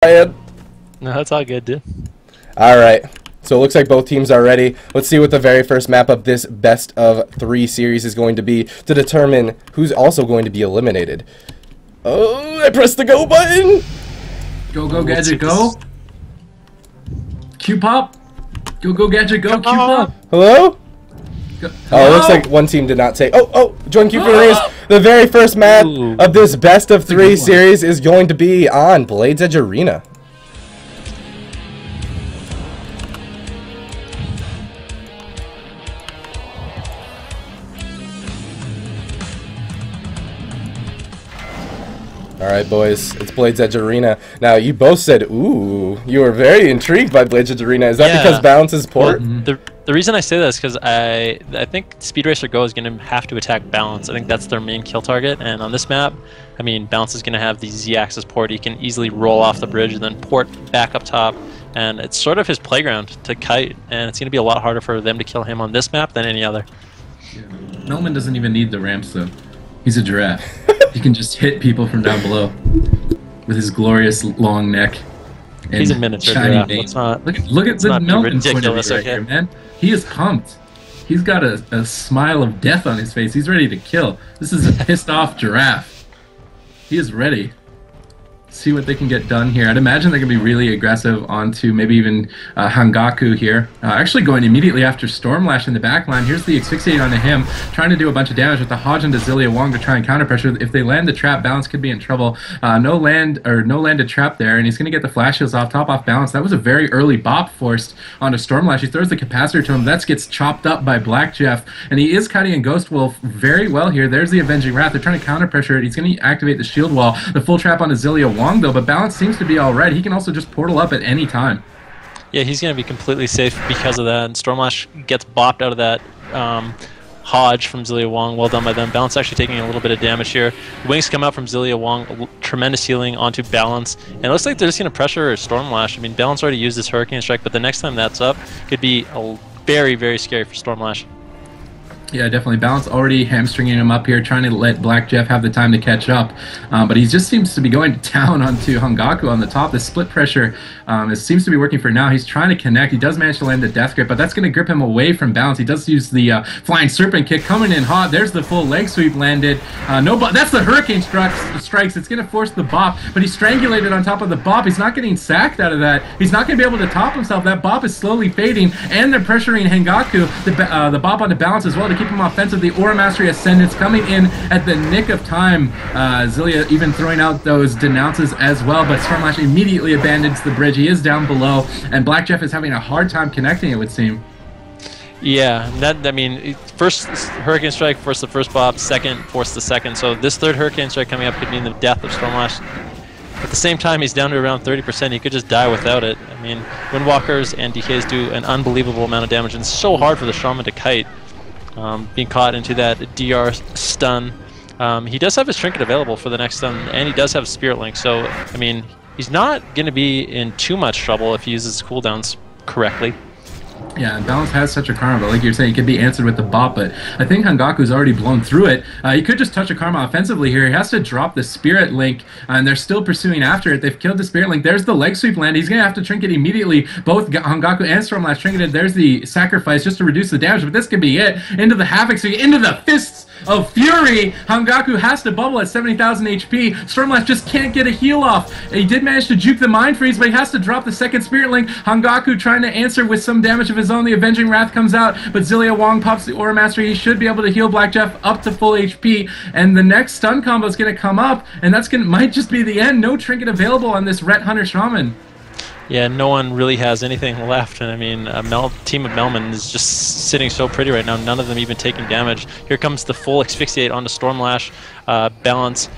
Ryan. No, that's all good, dude. Alright, so it looks like both teams are ready. Let's see what the very first map of this best of 3 series is going to be to determine who's also going to be eliminated. Oh, I pressed the go button! Go, Gadget, go! Q-Pop! Go, Gadget, go, Q-Pop! Hello? Go. Oh, it looks like one team did not say. Oh, join Q for the race. The very first map of this best of 3 series is going to be on Blades Edge Arena. Alright, boys, it's Blades Edge Arena. Now, you both said, ooh, you were very intrigued by Blades Edge Arena. Is that because balance is port? Well, the reason I say that is because I think Speed Racer Go is going to have to attack balance. I think that's their main kill target, and on this map, I mean, balance is going to have the Z-axis port. He can easily roll off the bridge and then port back up top, and it's sort of his playground to kite, and it's going to be a lot harder for them to kill him on this map than any other. Yeah. Melman doesn't even need the ramps, though. He's a giraffe. He can just hit people from down below with his glorious long neck. And he's a miniature giraffe. Let's not, look at the Melman point of view right here, man. He is pumped. He's got a smile of death on his face. He's ready to kill. This is a pissed off giraffe. He is ready. See what they can get done here. I'd imagine they're going to be really aggressive onto maybe even Hangaku here. Actually going immediately after Stormlash in the back line. Here's the Asphyxiate onto him, trying to do a bunch of damage with the Hodge into Zileawong to try and counter pressure. If they land the trap, balance could be in trouble. No landed trap there, and he's going to get the flash heals off balance. That was a very early bop forced onto Stormlash. He throws the capacitor to him. That gets chopped up by Blackjeff, and he is kiting in Ghost Wolf very well here. There's the Avenging Wrath. They're trying to counter pressure it. He's going to activate the shield wall. The full trap onto Zileawong though, but balance seems to be alright. He can also just portal up at any time. Yeah, he's going to be completely safe because of that, and Stormlash gets bopped out of that Hodge from Zileawong. Well done by them. Balance actually taking a little bit of damage here. Wings come out from Zileawong, tremendous healing onto Balance, and it looks like they're just going to pressure Stormlash. I mean, Balance already used this Hurricane Strike, but the next time that's up could be very, very scary for Stormlash. Yeah, definitely. Balance already hamstringing him up here, trying to let Blackjeff have the time to catch up. But he just seems to be going down onto Hangaku on the top. The split pressure seems to be working for now. He's trying to connect. He does manage to land the Death Grip, but that's going to grip him away from Balance. He does use the Flying Serpent Kick coming in hot. There's the full leg sweep landed. That's the Hurricane Strikes. It's going to force the bop, but he's strangulated on top of the bop. He's not getting sacked out of that. He's not going to be able to top himself. That bop is slowly fading, and they're pressuring Hangaku, the bop onto Balance as well, to keep him offensive. The Aura Mastery Ascendance coming in at the nick of time. Zilia even throwing out those denounces as well, but Stormlash immediately abandons the bridge. He is down below, and Blackjeff is having a hard time connecting, it would seem. Yeah, I mean, first Hurricane Strike forced the first bop, second forced the second, so this third Hurricane Strike coming up could mean the death of Stormlash. At the same time, he's down to around 30%. He could just die without it. I mean, Windwalkers and DKs do an unbelievable amount of damage, and it's so hard for the Shaman to kite. Being caught into that DR stun. He does have his Trinket available for the next stun, and he does have Spirit Link, so, I mean, he's not going to be in too much trouble if he uses cooldowns correctly. Yeah, and Balance has such a karma, but like you're saying, it could be answered with the bop, but I think Hangaku's already blown through it. He could just touch a karma offensively here. He has to drop the Spirit Link, and they're still pursuing after it. They've killed the Spirit Link. There's the leg sweep land. He's going to have to Trinket immediately. Both Hangaku and Stormlash trinketed. There's the sacrifice just to reduce the damage, but this could be it. Into the Havoc, so into the Fists of Fury. Hangaku has to bubble at 70,000 HP. Stormlash just can't get a heal off. He did manage to juke the Mind Freeze, but he has to drop the second Spirit Link. Hangaku trying to answer with some damage of his own. The Avenging Wrath comes out, but Zileawong pops the Aura Mastery. He should be able to heal Blackjeff up to full HP, and the next stun combo is going to come up, and that's might just be the end. No Trinket available on this Ret Hunter Shaman. Yeah, no one really has anything left, and I mean, team of Melman is just sitting so pretty right now, none of them even taking damage. Here comes the full Asphyxiate onto Stormlash. Balance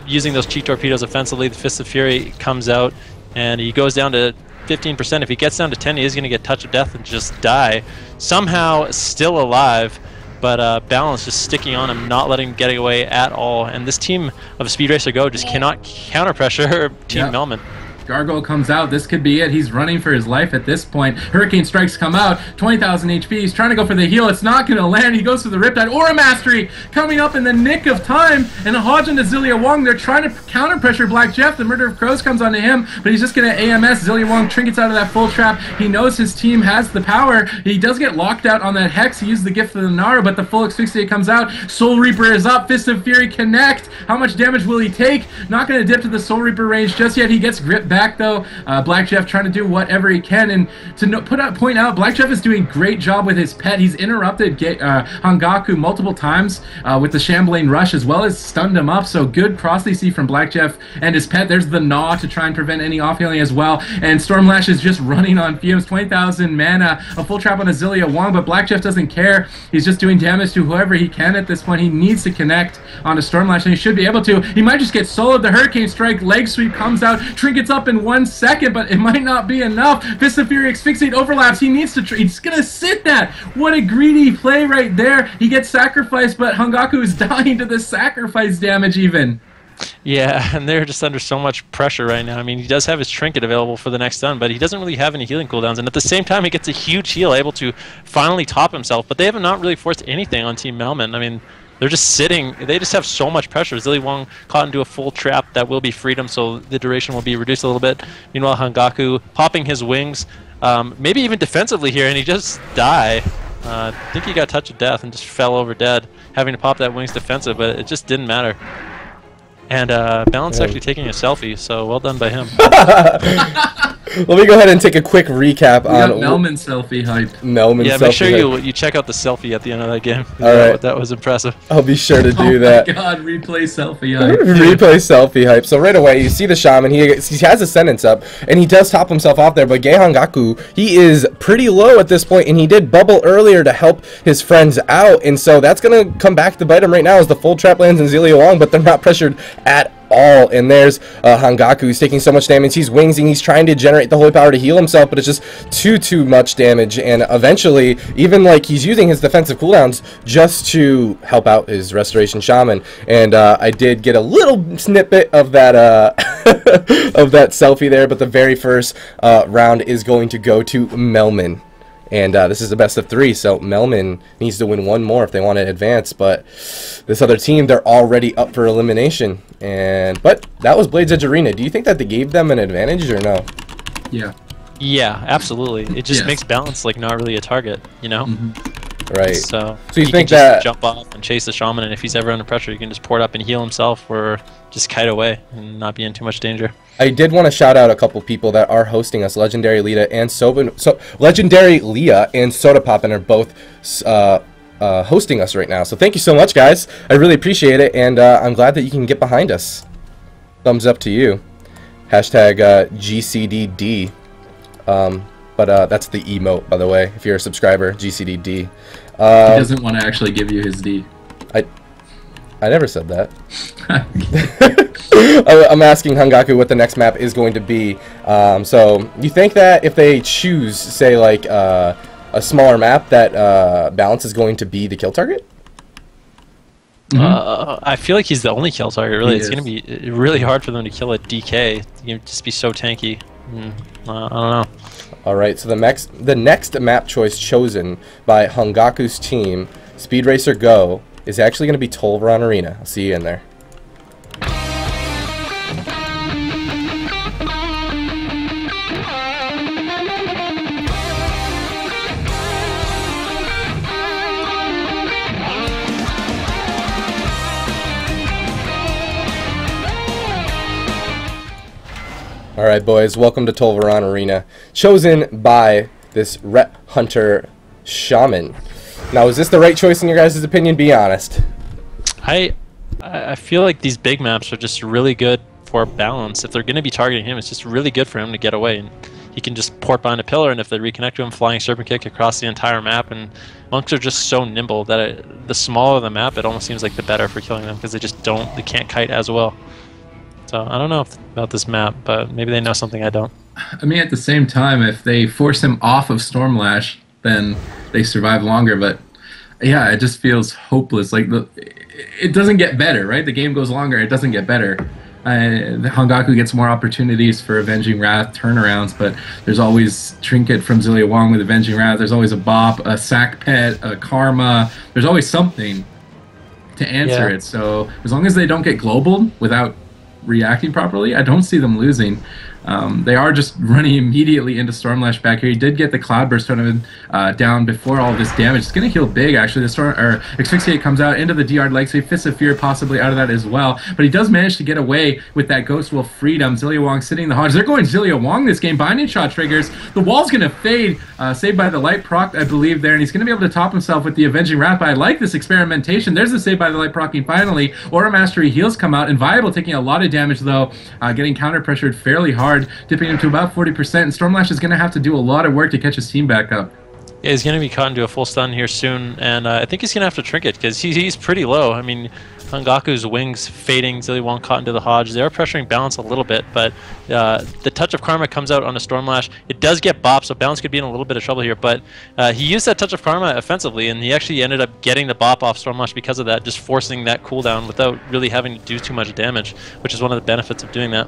using those cheat torpedoes offensively. The Fist of Fury comes out, and he goes down to 15%. If he gets down to 10, he is going to get Touch of Death and just die. Somehow still alive, but Balance just sticking on him, not letting him get away at all. And this team of Speed Racer Go just cannot counter pressure Team Melman. Gargoyle comes out. This could be it. He's running for his life at this point. Hurricane Strikes come out. 20,000 HP. He's trying to go for the heal. It's not going to land. He goes for the Riptide. Aura Mastery coming up in the nick of time. And a Hodge into Zileawong. They're trying to counter pressure Blackjeff. The Murder of Crows comes onto him, but he's just going to AMS. Zileawong trinkets out of that full trap. He knows his team has the power. He does get locked out on that Hex. He used the Gift of the Nara, but the full Asphyxiate comes out. Soul Reaper is up. Fist of Fury connect. How much damage will he take? Not going to dip to the Soul Reaper range just yet. He gets gripped back though. Blackjeff trying to do whatever he can, and to point out, Blackjeff is doing a great job with his pet. He's interrupted Hangaku multiple times with the Shambling Rush, as well as stunned him up. So good cross DC from Blackjeff and his pet. There's the Gnaw to try and prevent any off healing as well. And Stormlash is just running on fumes. 20,000 mana, a full trap on a Zileawong, but Blackjeff doesn't care. He's just doing damage to whoever he can at this point. He needs to connect onto Stormlash, and he should be able to. He might just get soloed. The Hurricane Strike leg sweep comes out, trinkets up in 1 second, but it might not be enough. Fist of Fury Asphyxiate overlaps. He needs to. He's gonna sit that. What a greedy play right there. He gets sacrificed, but Hangaku is dying to the sacrifice damage even. Yeah, and they're just under so much pressure right now. I mean, he does have his trinket available for the next stun, but he doesn't really have any healing cooldowns. And at the same time, he gets a huge heal, able to finally top himself. But they have not really forced anything on Team Melman. I mean, they're just sitting. They just have so much pressure. Zileawong caught into a full trap that will be freedom, so the duration will be reduced a little bit. Meanwhile, Hangaku popping his wings, maybe even defensively here, and he just died. I think he got touched to death and just fell over dead, having to pop that wings defensive, but it just didn't matter. And Balance actually taking a selfie, so well done by him. Let me go ahead and take a quick recap on Melman selfie hype. Melman yeah, selfie make sure hype. you check out the selfie at the end of that game. All right. That was impressive. I'll be sure to do that. Oh my god, replay selfie hype. Replay selfie hype. So right away, you see the Shaman. He has Ascendance up, and he does top himself off there. But Gei Hangaku, he is pretty low at this point, and he did bubble earlier to help his friends out. And so that's going to come back to bite him right now as the full trap lands in Zileawong, but they're not pressured at all. And there's Hangaku. He's taking so much damage. He's wingsing. He's trying to generate the holy power to heal himself, but it's just too much damage. And eventually, even like he's using his defensive cooldowns just to help out his Restoration Shaman. And I did get a little snippet of that of that selfie there, but the very first round is going to go to Melman. And this is the best of 3, so Melman needs to win 1 more if they want to advance. But this other team, they're already up for elimination. But that was Blades Edge Arena. Do you think that they gave them an advantage or no? Yeah. Yeah, absolutely. It just makes Balance like not really a target, you know? Right. So you think can that just jump off and chase the Shaman, and if he's ever under pressure, he can just port up and heal himself, or just kite away and not be in too much danger. I did want to shout out a couple people that are hosting us. Legendary Leah and Legendary Leah and Soda Poppin are both hosting us right now. So thank you so much, guys. I really appreciate it, and I'm glad that you can get behind us. Thumbs up to you. Hashtag GCDD. But that's the emote, by the way, if you're a subscriber, GCDD. He doesn't want to actually give you his D. I never said that. I'm asking Hangaku what the next map is going to be. So you think that if they choose, say, like a smaller map, that Balance is going to be the kill target? I feel like he's the only kill target, really. It's going to be really hard for them to kill a DK. You can just be so tanky. I don't know. Alright, so the next map choice chosen by Hangaku's team, Speed Racer Go, is actually going to be Tolvaron Arena. I'll see you in there. Alright boys, welcome to Tolvaron Arena, chosen by this Ret Hunter Shaman. Now, is this the right choice in your guys' opinion? Be honest. I feel like these big maps are just really good for Balance. If they're going to be targeting him, it's just really good for him to get away. And he can just port behind a pillar, and if they reconnect to him, flying Serpent Kick across the entire map. And monks are just so nimble that the smaller the map, it almost seems like the better for killing them, because they can't kite as well. So I don't know about this map, but maybe they know something I don't. I mean, at the same time, if they force him off of Stormlash, then they survive longer. But yeah, it just feels hopeless. Like it doesn't get better, right? The game goes longer, it doesn't get better. The Hangaku gets more opportunities for Avenging Wrath turnarounds, but there's always Trinket from Zileawong with Avenging Wrath. There's always a Bop, a Sack Pet, a Karma. There's always something to answer it. So as long as they don't get globaled without reacting properly, I don't see them losing. They are just running immediately into Stormlash back here. He did get the Cloudburst tournament down before all this damage. It's going to heal big, actually. The Asphyxiate comes out into the DR leg sweep. Fist of Fear possibly out of that as well. But he does manage to get away with that Ghost Wolf freedom. Zileawong sitting the Hodge. They're going Zileawong this game. Binding Shot triggers. The wall's going to fade. Saved by the Light proc, I believe, there. And he's going to be able to top himself with the Avenging Wrath. But I like this experimentation. There's the Save by the Light procking finally. Aura Mastery heals come out. Inviolable taking a lot of damage, though. Getting counter-pressured fairly hard. Dipping him to about 40%, and Stormlash is going to have to do a lot of work to catch his team back up. Yeah, he's going to be caught into a full stun here soon, and I think he's going to have to Trinket, because he's pretty low. I mean, Hangaku's wings fading, Zileawong caught into the Hodge. They are pressuring Balance a little bit, but the Touch of Karma comes out on a Stormlash. It does get Bop, so Balance could be in a little bit of trouble here, but he used that Touch of Karma offensively, and he actually ended up getting the Bop off Stormlash because of that, just forcing that cooldown without really having to do too much damage, which is one of the benefits of doing that.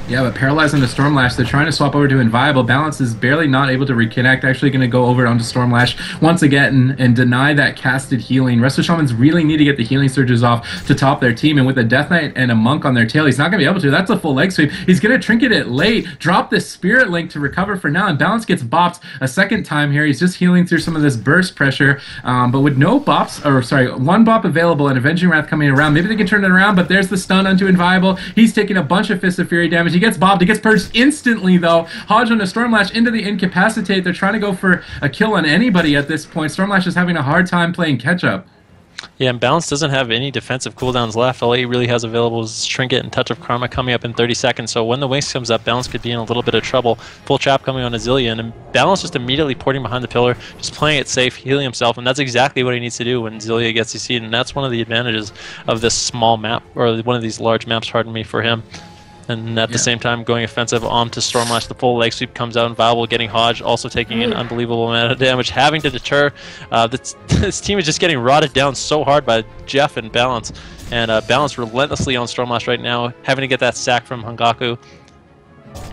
Yeah, but paralyzing the Stormlash, they're trying to swap over to Inviolable. Balance is barely not able to reconnect, actually going to go over onto Stormlash once again and deny that casted healing. Resto Shamans really need to get the healing surges off to top their team, and with a Death Knight and a Monk on their tail, he's not going to be able to. That's a full leg sweep. He's going to Trinket it late, drop the Spirit Link to recover for now, and Balance gets bopped a second time here. He's just healing through some of this burst pressure, but with no bops, or sorry, one bop available and Avenging Wrath coming around, maybe they can turn it around, but there's the stun onto Inviolable. He's taking a bunch of Fist of Fury damage. He gets bopped. He gets purged instantly, though. Hodge on a Stormlash into the Incapacitate. They're trying to go for a kill on anybody at this point. Stormlash is having a hard time playing catch-up. Yeah, and Balance doesn't have any defensive cooldowns left. All he really has available is Trinket and Touch of Karma coming up in 30 seconds. So when the Wings comes up, Balance could be in a little bit of trouble. Full trap coming on a Zillion, and Balance just immediately porting behind the pillar, just playing it safe, healing himself, and that's exactly what he needs to do when Zilia gets CC'd, and that's one of the advantages of this small map, or one of these large maps, pardon me, for him. And at the same time, going offensive onto Stormlash, the full leg sweep comes out, and Viable getting Hodge, also taking an unbelievable amount of damage, having to deter. This team is just getting rotted down so hard by Jeff and Balance, and Balance relentlessly on Stormlash right now, having to get that sack from Hangaku.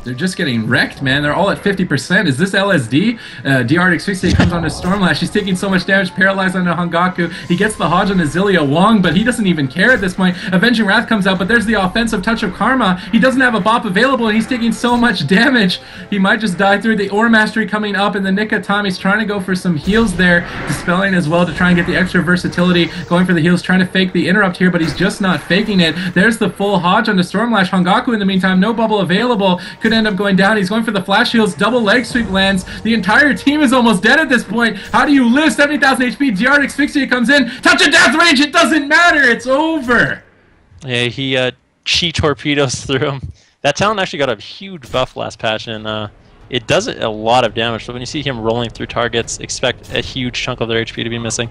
They're just getting wrecked, man. They're all at 50%. Is this LSD? DR Asphyxiate comes on to Stormlash. He's taking so much damage, paralyzed onto Hangaku. He gets the Hodge on the Zileawong, but he doesn't even care at this point. Avenging Wrath comes out, but there's the offensive Touch of Karma. He doesn't have a bop available, and he's taking so much damage. He might just die through. The Aura Mastery coming up in the nick of time. He's trying to go for some heals there, dispelling as well to try and get the extra versatility, going for the heals, trying to fake the interrupt here, but he's just not faking it. There's the full Hodge onto Stormlash. Hangaku, in the meantime, no bubble available. Could end up going down. He's going for the flash heals. Double leg sweep lands. The entire team is almost dead at this point. How do you live? 70,000 HP. DR Asphyxiate comes in. Touch of death range. It doesn't matter. It's over. Yeah, he chi torpedoes through him. That talent actually got a huge buff last patch, and it does a lot of damage. So when you see him rolling through targets, expect a huge chunk of their HP to be missing.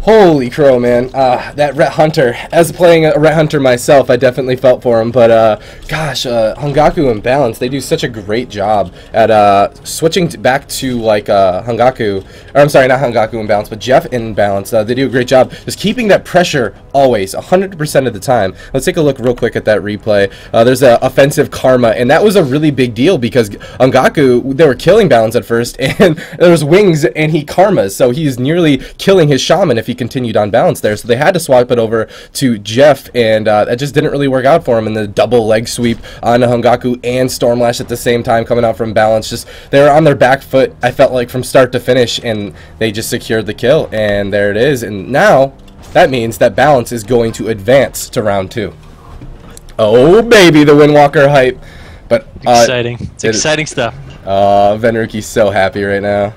Holy crow, man. That Ret Hunter. As playing a Ret Hunter myself, I definitely felt for him. But, gosh, Hangaku and Balance, they do such a great job at switching back to, like, Hangaku. Or, I'm sorry, not Hangaku and Balance, but Jeff and Balance. They do a great job just keeping that pressure always, 100% of the time. Let's take a look real quick at that replay. There's a offensive Karma, and that was a really big deal because Hangaku, they were killing Balance at first, and there was Wings, and he Karmas, so he's nearly killing his Shaman if he continued on Balance there. So they had to swap it over to Jeff, and that just didn't really work out for him. And the double leg sweep on Hangaku and Stormlash at the same time coming out from Balance. Just they were on their back foot, I felt like, from start to finish, and they just secured the kill. And there it is. And now that means that Balance is going to advance to round 2. Oh baby, the Windwalker hype. But exciting. It's exciting stuff. Venruki's so happy right now.